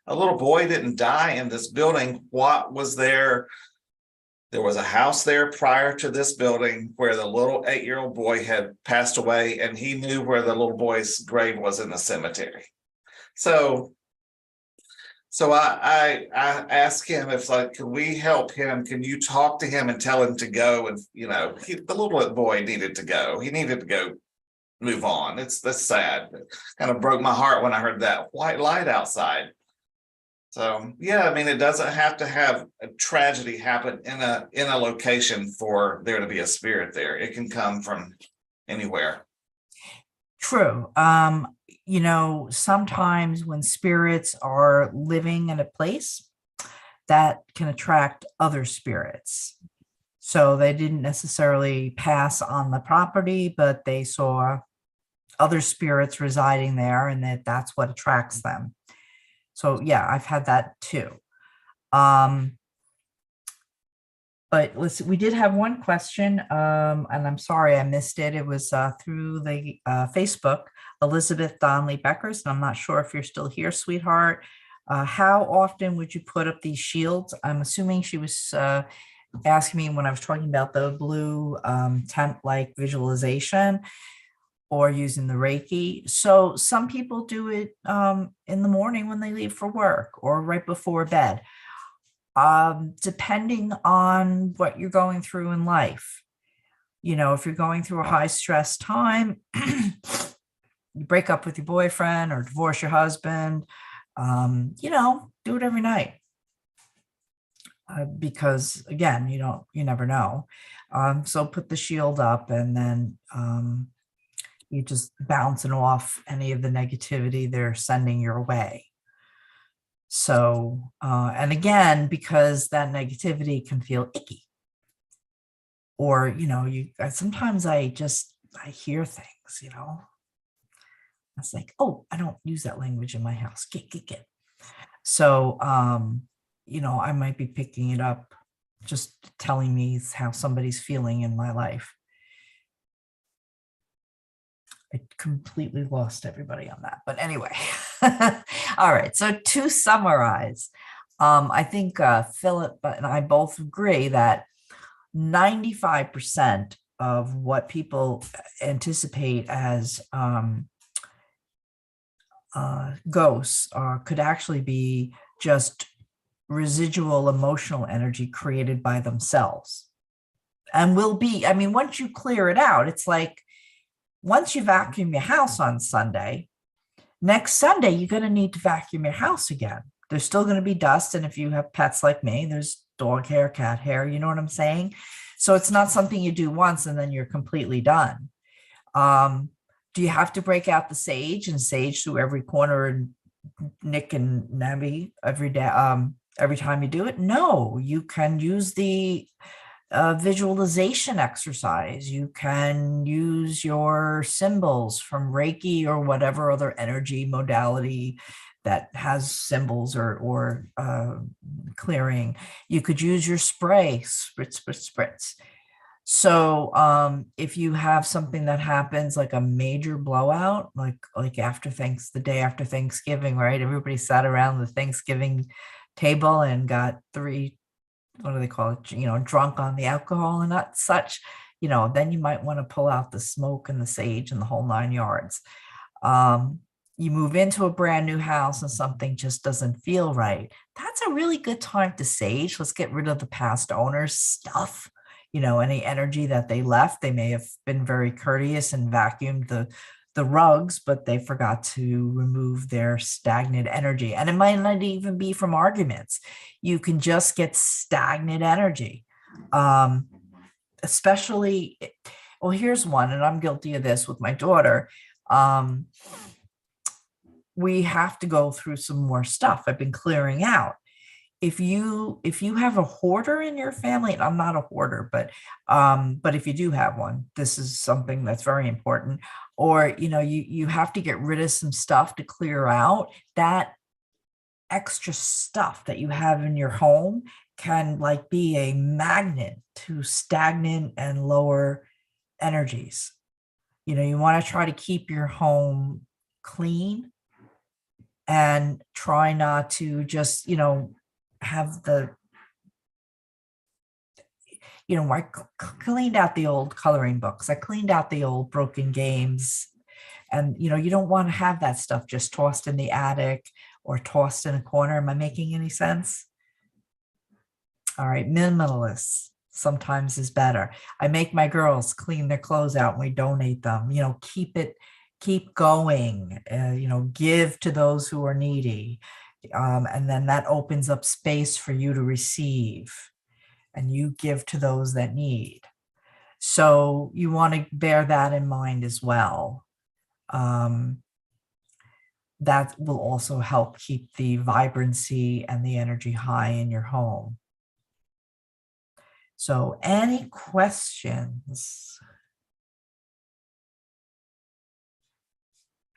a little boy didn't die in this building. What was there? There was a house there prior to this building where the little 8-year-old boy had passed away, and he knew where the little boy's grave was in the cemetery. So I asked him if, like, can we help him? Can you talk to him and tell him to go? And the little boy needed to go. He needed to go move on. That's sad. It kind of broke my heart when I heard that white light outside. So yeah, I mean, it doesn't have to have a tragedy happen in a location for there to be a spirit there. It can come from anywhere. True. Sometimes when spirits are living in a place, that can attract other spirits. So they didn't necessarily pass on the property, but they saw other spirits residing there, and that's what attracts them. So yeah, I've had that too. But we did have one question, and I'm sorry I missed it. It was through the Facebook, Elizabeth Donnelly Beckers, and I'm not sure if you're still here, sweetheart. How often would you put up these shields? I'm assuming she was asking me when I was talking about the blue tent-like visualization, or using the Reiki. So some people do it in the morning when they leave for work or right before bed, depending on what you're going through in life. If you're going through a high stress time, you break up with your boyfriend or divorce your husband, do it every night. Because again, you never know. So put the shield up, and then you're just bouncing off any of the negativity they're sending your way. So, and again, because that negativity can feel icky, or, sometimes I hear things, it's like, oh, I don't use that language in my house. Get. So, I might be picking it up, just telling me how somebody's feeling in my life. I completely lost everybody on that. But anyway, all right. So to summarize, I think Philip and I both agree that 95% of what people anticipate as ghosts could actually be just residual emotional energy created by themselves. And once you clear it out, it's like, once you vacuum your house on Sunday, next Sunday, you're going to need to vacuum your house again. There's still going to be dust. And if you have pets like me, there's dog hair, cat hair, you know what I'm saying? So it's not something you do once and then you're completely done. Do you have to break out the sage and sage through every corner and nick and nabby every day, every time you do it? No, you can use the visualization exercise. You can use your symbols from Reiki or whatever other energy modality that has symbols or clearing. You could use your spray, spritz. So if you have something that happens like a major blowout, like the day after Thanksgiving, right? Everybody sat around the Thanksgiving table and got what do they call it? Drunk on the alcohol and not such, then you might want to pull out the smoke and the sage and the whole 9 yards. You move into a brand new house and something just doesn't feel right. That's a really good time to sage. Let's get rid of the past owner's stuff, any energy that they left. They may have been very courteous and vacuumed the rugs, but they forgot to remove their stagnant energy. And it might not even be from arguments. You can just get stagnant energy. Especially, well, here's one, and I'm guilty of this with my daughter. We have to go through some more stuff. I've been clearing out. If you have a hoarder in your family, and I'm not a hoarder, but if you do have one, this is something that's very important. Or you have to get rid of some stuff to clear out. That extra stuff that you have in your home can like be a magnet to stagnant and lower energies. You want to try to keep your home clean and try not to just have I cleaned out the old coloring books. I cleaned out the old broken games. And, you don't want to have that stuff just tossed in the attic or tossed in a corner. Am I making any sense? All right. Minimalists sometimes is better. I make my girls clean their clothes out and we donate them, keep going, give to those who are needy. And then that opens up space for you to receive, and you give to those that need. So you want to bear that in mind as well. That will also help keep the vibrancy and the energy high in your home. So any questions?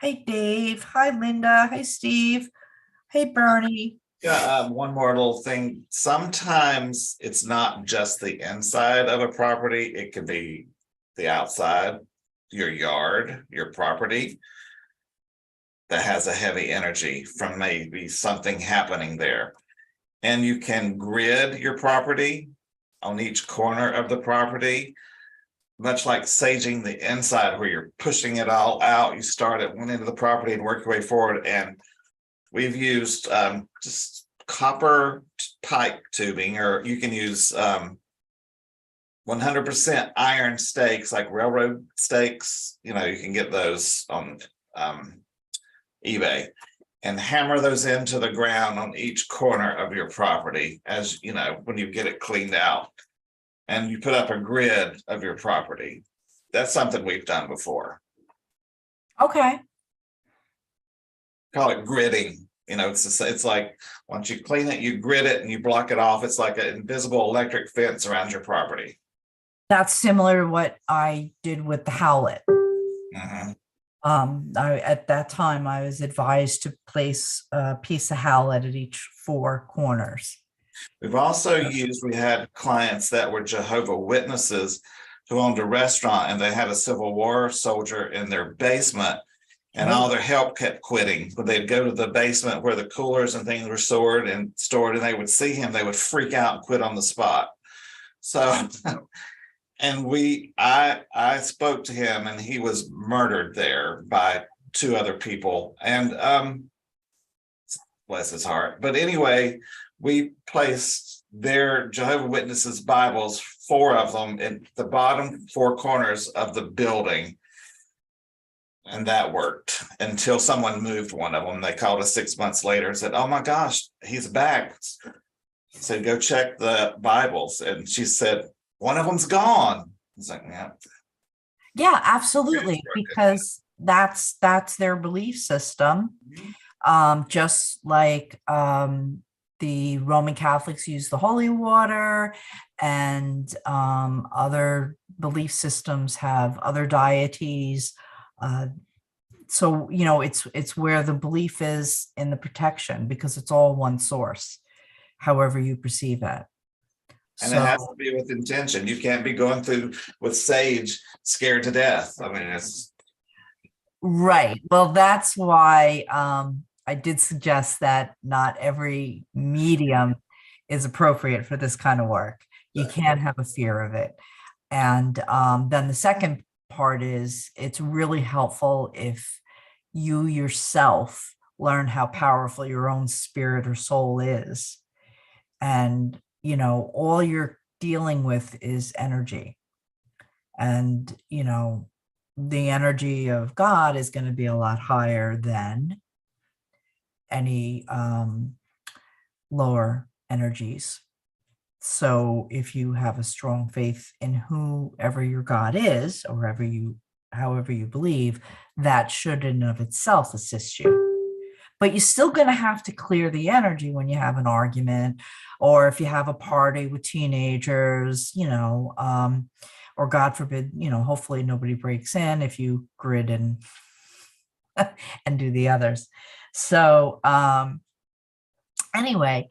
Hey, Dave. Hi, Linda. Hey, Steve. Hey, Bernie. Yeah, one more little thing. Sometimes it's not just the inside of a property. It could be the outside, your yard, your property that has a heavy energy from maybe something happening there. And you can grid your property on each corner of the property, much like saging the inside where you're pushing it all out. You start at one end of the property and work your way forward. And we've used just copper pipe tubing, or you can use 100% iron stakes, like railroad stakes. You can get those on eBay, and hammer those into the ground on each corner of your property, as when you get it cleaned out, and you put up a grid of your property. That's something we've done before. Okay. Call it gridding. It's like once you clean it, you grid it and you block it off. It's like an invisible electric fence around your property. That's similar to what I did with the howlet. Mm-hmm. At that time, I was advised to place a piece of howlet at each 4 corners. We had clients that were Jehovah's Witnesses who owned a restaurant, and they had a Civil War soldier in their basement, and all their help kept quitting. But they'd go to the basement where the coolers and things were stored, and they would see him, they would freak out and quit on the spot. So, and I spoke to him, and he was murdered there by 2 other people, and bless his heart. But anyway, we placed their Jehovah's Witnesses Bibles, 4 of them, in the bottom 4 corners of the building. And that worked until someone moved one of them. They called us 6 months later and said, "Oh my gosh, he's back." I said, "Go check the Bibles." And she said, "One of them's gone." It's like, yeah. Yeah, absolutely. Because that's their belief system. Just like the Roman Catholics use the holy water, and other belief systems have other deities. So it's where the belief is in the protection, because it's all one source, however you perceive it. And it has to be with intention. You can't be going through with sage scared to death. I mean, it's right. Well, that's why I did suggest that not every medium is appropriate for this kind of work. You can't have a fear of it. And then the second part is, it's really helpful if you yourself learn how powerful your own spirit or soul is. And, all you're dealing with is energy. And, the energy of God is going to be a lot higher than any lower energies. So if you have a strong faith in whoever your God is, or however you believe, that should in and of itself assist you. But you're still going to have to clear the energy when you have an argument, or if you have a party with teenagers, or God forbid, hopefully nobody breaks in if you grid and and do the others. So anyway,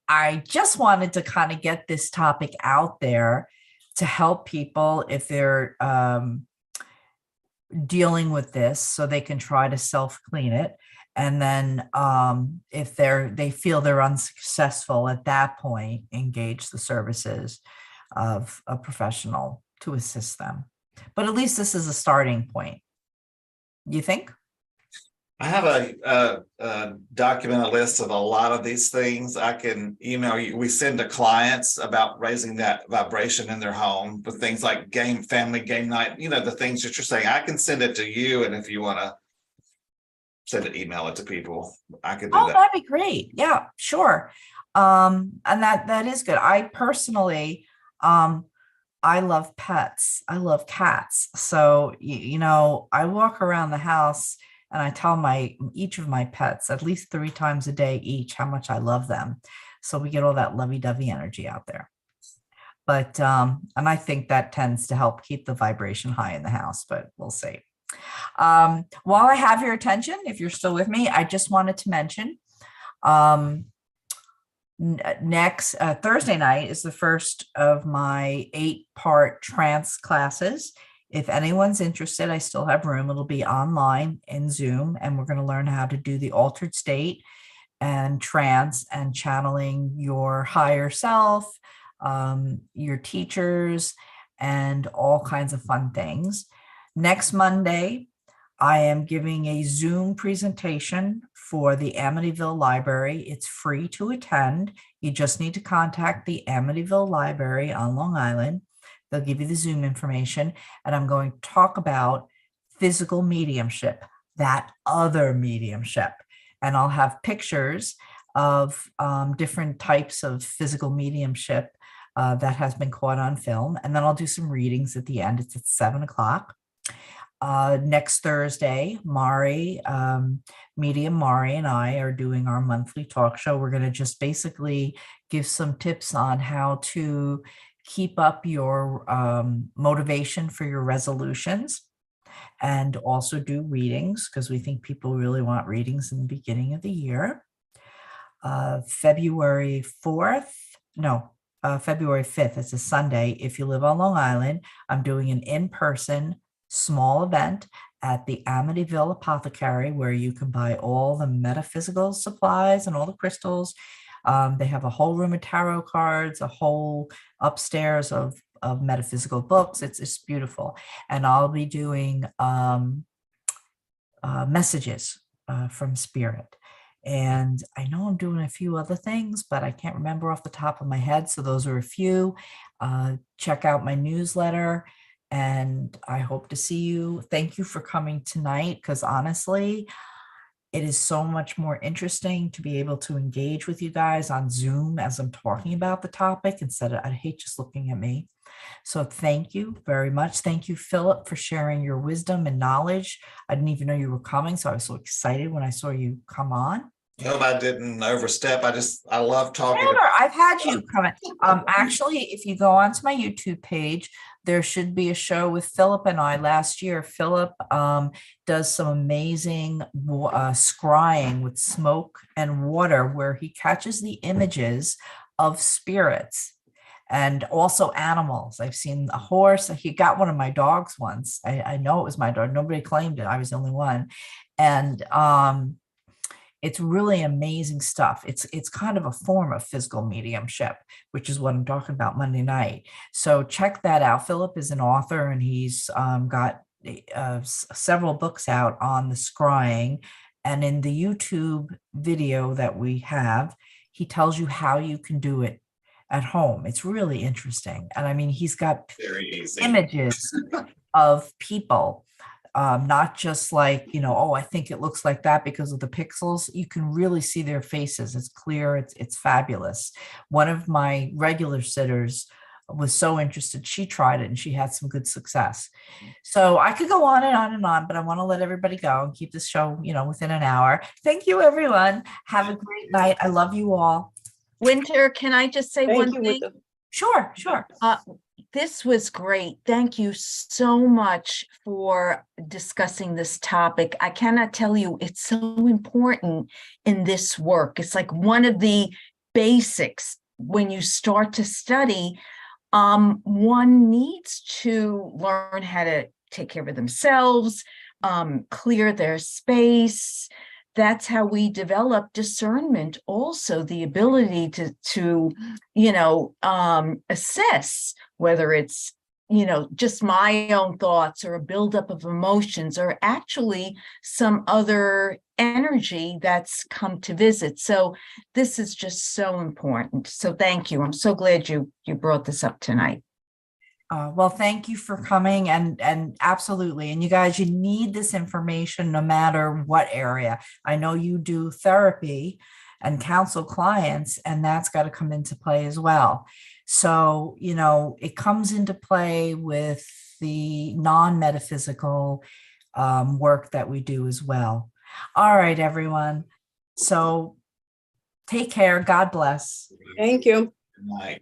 I just wanted to kind of get this topic out there to help people if they're dealing with this, so they can try to self-clean it. And then if they feel they're unsuccessful at that point, engage the services of a professional to assist them. But at least this is a starting point. You think? I have a document, a list of a lot of these things. I can email you. We send to clients about raising that vibration in their home with things like family game night, the things that you're saying. I can send it to you. And if you want to email it to people, I could do that. That'd be great. Yeah, sure. And that is good. I personally, I love pets. I love cats. So, I walk around the house and I tell each of my pets at least 3 times a day each how much I love them. So we get all that lovey-dovey energy out there. But, and I think that tends to help keep the vibration high in the house, but we'll see. While I have your attention, if you're still with me, I just wanted to mention, next Thursday night is the first of my 8-part trance classes. If anyone's interested, I still have room. It'll be online in Zoom, and we're going to learn how to do the altered state and trance and channeling your higher self, your teachers, and all kinds of fun things. Next Monday, I am giving a Zoom presentation for the Amityville Library. It's free to attend. You just need to contact the Amityville Library on Long Island. They'll give you the Zoom information, and I'm going to talk about physical mediumship, that other mediumship. And I'll have pictures of different types of physical mediumship that has been caught on film. And then I'll do some readings at the end. It's at 7:00. Next Thursday, Medium Mari and I are doing our monthly talk show. We're going to just basically give some tips on how to keep up your motivation for your resolutions, and also do readings, because we think people really want readings in the beginning of the year. February 5th, it's a Sunday. If you live on Long Island, I'm doing an in-person small event at the Amityville Apothecary, where you can buy all the metaphysical supplies and all the crystals. They have a whole room of tarot cards, a whole upstairs of metaphysical books. It's beautiful. And I'll be doing messages from spirit. And I know I'm doing a few other things, but I can't remember off the top of my head. So those are a few. Check out my newsletter, and I hope to see you. Thank you for coming tonight, because honestly, it is so much more interesting to be able to engage with you guys on Zoom as I'm talking about the topic, instead of, I hate just looking at me. So thank you very much. Thank you, Philip, for sharing your wisdom and knowledge. I didn't even know you were coming, so I was so excited when I saw you come on. No, I didn't overstep. I love talking. Never. I've had you come in. Actually, if you go onto my YouTube page, there should be a show with Philip and I last year. Philip does some amazing scrying with smoke and water, where he catches the images of spirits and also animals. I've seen a horse. He got one of my dogs once. I know it was my dog. Nobody claimed it. I was the only one. And it's really amazing stuff. It's kind of a form of physical mediumship, which is what I'm talking about Monday night. So check that out. Philip is an author, and he's got several books out on the scrying. And in the YouTube video that we have, he tells you how you can do it at home. It's really interesting. And I mean, he's got Very easy images of people not just like, oh, I think it looks like that because of the pixels. You can really see their faces. It's clear. It's fabulous. One of my regular sitters was so interested. She tried it and she had some good success. So I could go on and on and on, but I want to let everybody go and keep this show, within an hour. Thank you, everyone. Have a great night. I love you all. Winter, can I just say one thing? Sure. This was great. Thank you so much for discussing this topic. I cannot tell you, it's so important in this work. It's like one of the basics when you start to study. One needs to learn how to take care of themselves, clear their space. That's how we develop discernment. Also, the ability to assess whether it's, just my own thoughts or a buildup of emotions or actually some other energy that's come to visit. So this is just so important. So thank you. I'm so glad you brought this up tonight. Well, thank you for coming and absolutely. And you guys, you need this information no matter what area. I know you do therapy and counsel clients, and that's got to come into play as well. So, it comes into play with the non-metaphysical work that we do as well. All right, everyone. So take care. God bless. Thank you. Good night.